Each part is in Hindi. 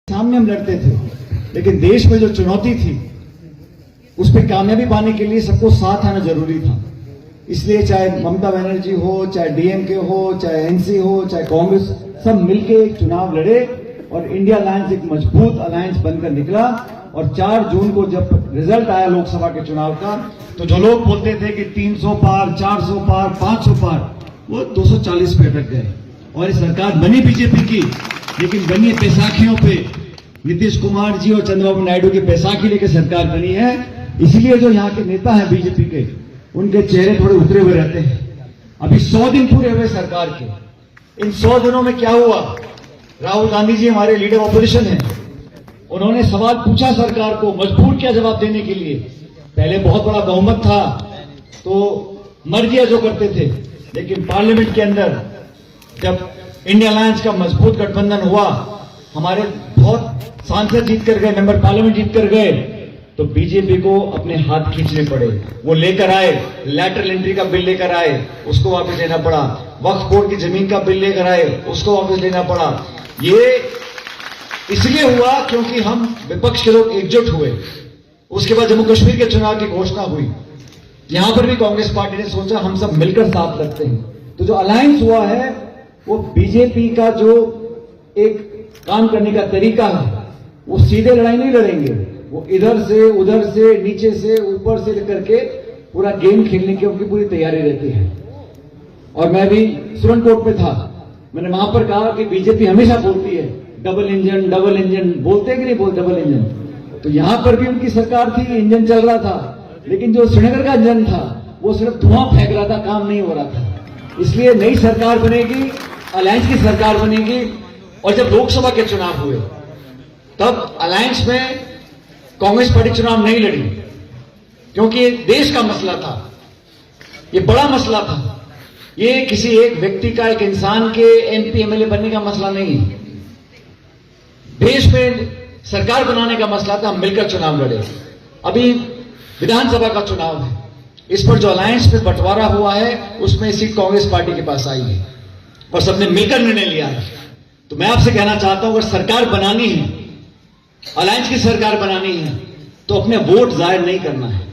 सामने हम लड़ते थे, लेकिन देश में जो चुनौती थी उस पर कामयाबी पाने के लिए सबको साथ आना जरूरी था। इसलिए चाहे ममता बनर्जी हो, चाहे डीएमके हो, चाहे एनसी हो, चाहे कांग्रेस, सब मिलकर एक चुनाव लड़े और इंडिया अलायंस एक मजबूत अलायंस बनकर निकला। और 4 जून को जब रिजल्ट आया लोकसभा के चुनाव का, तो जो लोग बोलते थे कि 300 पार, 400 पार, 500 पार, वो 240 पे अटक गए। और ये सरकार बनी बीजेपी की, लेकिन बनी बैसाखियों पे, नीतीश कुमार जी और चंद्रबाबू नायडू की बैसाखी लेकर सरकार बनी है। इसलिए जो यहाँ के नेता हैं बीजेपी के, उनके चेहरे थोड़े उतरे हुए रहते हैं। अभी 100 दिन पूरे हुए सरकार के। इन 100 दिनों में क्या हुआ? राहुल गांधी जी हमारे लीडर ऑपोजिशन हैं, उन्होंने सवाल पूछा सरकार को, मजबूर किया जवाब देने के लिए। पहले बहुत बड़ा बहुमत था तो मर्जियां जो करते थे, लेकिन पार्लियामेंट के अंदर जब इंडिया अलायंस का मजबूत गठबंधन हुआ, हमारे बहुत सांसद जीत कर गए, मेंबर पार्लियामेंट जीत कर गए, तो बीजेपी को अपने हाथ खींचने पड़े। वो लेकर आए, लैटरल एंट्री का बिल लेकर आए, उसको वापस लेना पड़ा। वक्फ बोर्ड की जमीन का बिल लेकर आए, उसको वापस लेना पड़ा। ये इसलिए हुआ क्योंकि हम विपक्ष के लोग एकजुट हुए। उसके बाद जम्मू कश्मीर के चुनाव की घोषणा हुई, यहां पर भी कांग्रेस पार्टी ने सोचा हम सब मिलकर साथ लगते हैं। तो जो अलायंस हुआ है वो बीजेपी का जो एक काम करने का तरीका है, वो सीधे लड़ाई नहीं लड़ेंगे, वो इधर से उधर से नीचे से ऊपर से करके पूरा गेम खेलने की उनकी पूरी तैयारी रहती है। और मैं भी सुरन कोर्ट पे था, मैंने वहां पर कहा कि बीजेपी हमेशा बोलती है डबल इंजन बोलते कि नहीं बोलते डबल इंजन। तो यहां पर भी उनकी सरकार थी, इंजन चल रहा था, लेकिन जो श्रीनगर का इंजन था वो सिर्फ धुआं फेंक रहा था, काम नहीं हो रहा था। इसलिए नई सरकार बनेगी, अलायंस की सरकार बनेगी। और जब लोकसभा के चुनाव हुए तब अलायंस में कांग्रेस पार्टी चुनाव नहीं लड़ी, क्योंकि ये देश का मसला था, ये बड़ा मसला था। ये किसी एक व्यक्ति का, एक इंसान के एमपी एमएलए बनने का मसला नहीं है, देश में सरकार बनाने का मसला था। हम मिलकर चुनाव लड़े। अभी विधानसभा का चुनाव है, इस पर जो अलायंस में बंटवारा हुआ है उसमें सीट कांग्रेस पार्टी के पास आई है और सबने मिलकर निर्णय लिया है। तो मैं आपसे कहना चाहता हूं, अगर सरकार बनानी है, अलायंस की सरकार बनानी है, तो अपने वोट जाहिर नहीं करना है।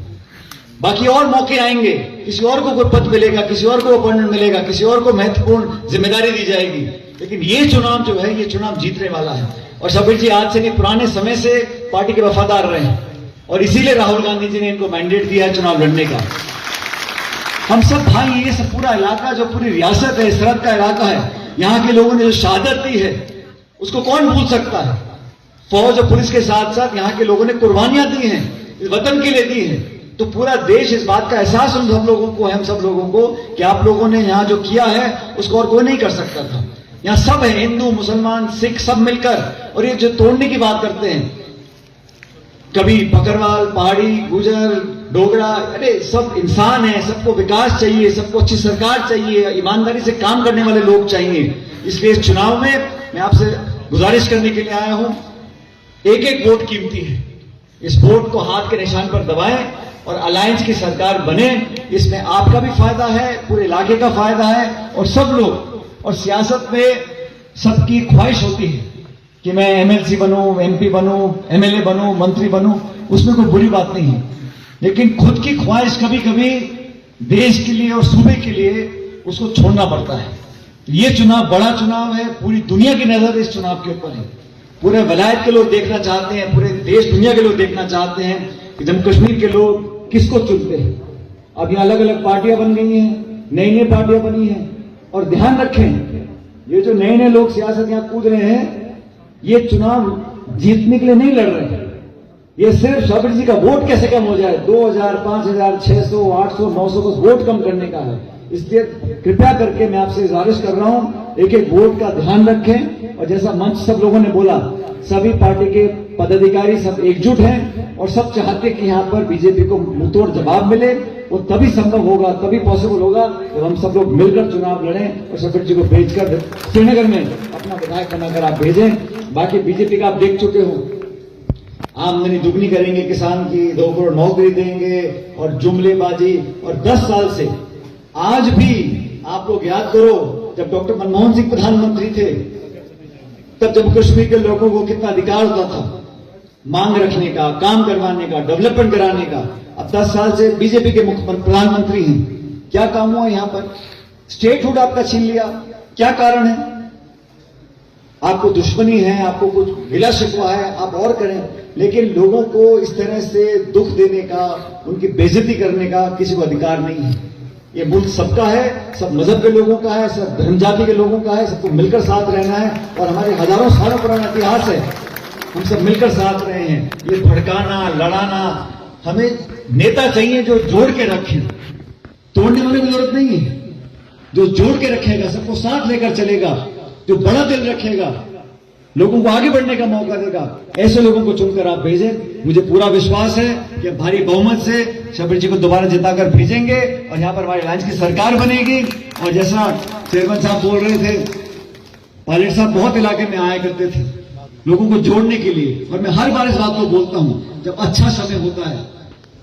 बाकी और मौके आएंगे, किसी और को कोई पद मिलेगा, किसी और को अपॉइंटमेंट मिलेगा, किसी और को महत्वपूर्ण जिम्मेदारी दी जाएगी, लेकिन ये चुनाव जो है, ये चुनाव जीतने वाला है। और सबीर जी आज से नहीं, पुराने समय से पार्टी के वफादार रहे हैं और इसीलिए राहुल गांधी जी ने इनको मैंडेट दिया है चुनाव लड़ने का। हम सब भाई, ये सब पूरा इलाका, जो पूरी रियासत है, सरहद का इलाका है, यहां के लोगों ने जो शहादत दी है उसको कौन भूल सकता है। फौज और पुलिस के साथ साथ यहां के लोगों ने कुर्बानियां दी हैं, इस वतन के लिए दी है। तो पूरा देश इस बात का एहसास हम सब लोगों को है, हम सब लोगों को, कि आप लोगों ने यहां जो किया है उसको और कोई नहीं कर सकता था। यहां सब है, हिंदू, मुसलमान, सिख, सब मिलकर। और ये जो तोड़ने की बात करते हैं, कभी बकरवाल, पहाड़ी, गुजर, डोगरा, अरे सब इंसान है, सबको विकास चाहिए, सबको अच्छी सरकार चाहिए, ईमानदारी से काम करने वाले लोग चाहिए। इसलिए इस चुनाव में मैं आपसे गुजारिश करने के लिए आया हूं, एक एक वोट कीमती है, इस वोट को हाथ के निशान पर दबाएं और अलायंस की सरकार बने। इसमें आपका भी फायदा है, पूरे इलाके का फायदा है, और सब लोग। और सियासत में सबकी ख्वाहिश होती है कि मैं एमएलसी बनूं, एमपी बनूं, एमएलए बनूं, मंत्री बनूं, उसमें कोई बुरी बात नहीं है, लेकिन खुद की ख्वाहिश कभी कभी देश के लिए और सूबे के लिए उसको छोड़ना पड़ता है। ये चुनाव बड़ा चुनाव है, पूरी दुनिया की नजर इस चुनाव के ऊपर है। पूरे वलायत के लोग देखना चाहते हैं, पूरे देश दुनिया के लोग देखना चाहते हैं कि जम्मू कश्मीर के लोग किसको चुनते हैं। अब यहां अलग अलग पार्टियां बन गई हैं, नई नई पार्टियां बनी हैं। और ध्यान रखें, ये जो नए नए लोग सियासत यहां कूद रहे हैं, ये चुनाव जीतने के लिए नहीं लड़ रहे हैं। ये सिर्फ सबीर जी का वोट कैसे कम हो जाए, 2000, 5000, 600, 800, 900 को वोट कम करने का है। इसलिए कृपया करके मैं आपसे गुजारिश कर रहा हूं, एक एक वोट का ध्यान रखें। और जैसा मंच सब लोगों ने बोला, सभी पार्टी के पदाधिकारी सब एकजुट हैं और सब चाहते कि यहां पर बीजेपी को मुंहतोड़ जवाब मिले। वो तभी संभव होगा, तभी पॉसिबल होगा जब हम सब लोग मिलकर चुनाव लड़ें और सबीर जी को भेजकर श्रीनगर में अपना विधायक बनाकर आप भेजें। बाकी बीजेपी का आप देख चुके हो, आमदनी दुगनी करेंगे किसान की, 2 करोड़ नौकरी देंगे और जुमलेबाजी। और 10 साल से आज भी आप लोग याद करो, जब डॉक्टर मनमोहन सिंह प्रधानमंत्री थे, तब जम्मू कश्मीर के लोगों को कितना अधिकार होता था मांग रखने का, काम करवाने का, डेवलपमेंट कराने का। अब 10 साल से बीजेपी के प्रधानमंत्री हैं, क्या काम हुआ यहां पर? स्टेटहुड आपका छीन लिया, क्या कारण है? आपको दुश्मनी है, आपको कुछ गिला शिकवा है, आप और करें, लेकिन लोगों को इस तरह से दुख देने का, उनकी बेइज्जती करने का किसी को अधिकार नहीं है। ये मुल्क सबका है, सब मजहब के लोगों का है, सब धर्म जाति के लोगों का है, सबको मिलकर साथ रहना है। और हमारे हजारों सालों पुराना इतिहास है, हम सब मिलकर साथ रहे हैं। ये भड़काना, लड़ाना, हमें नेता चाहिए जो जोड़ के रखे, तोड़ने वाले की जरूरत नहीं है। जो जोड़ के रखेगा, सबको साथ लेकर चलेगा, जो बड़ा दिल रखेगा, लोगों को आगे बढ़ने का मौका देगा, ऐसे लोगों को चुनकर आप भेजें। मुझे पूरा विश्वास है कि भारी बहुमत से शबरीर जी को दोबारा जिताकर भेजेंगे और यहां पर हमारी अलायंस की सरकार बनेगी। और जैसा चेयरमैन साहब बोल रहे थे, पायलट साहब बहुत इलाके में आया करते थे लोगों को जोड़ने के लिए, और मैं हर बार इस बात को बोलता हूं, जब अच्छा समय होता है,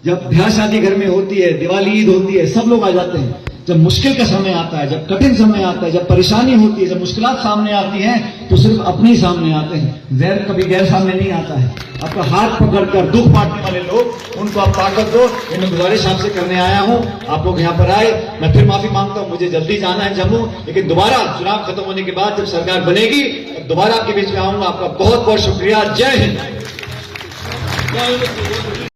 जब ब्याह शादी घर में होती है, दिवाली ईद होती है, सब लोग आ जाते हैं। जब मुश्किल का समय आता है, जब कठिन समय आता है, जब परेशानी होती है, जब मुश्किलात सामने आती हैं, तो सिर्फ अपने ही सामने आते हैं, गैर कभी गैर सामने नहीं आता है। आपका हाथ पकड़कर दुख बांटने वाले लोग, उनको आप ताकत दो। मैं गुजारिश आपसे करने आया हूं, आप लोग यहां पर आए। मैं फिर माफी मांगता हूं, मुझे जल्दी जाना है जम्मू, लेकिन दोबारा चुनाव खत्म होने के बाद जब सरकार बनेगी, दोबारा आपके बीच में आऊंगा। आपका बहुत बहुत शुक्रिया। जय हिंद।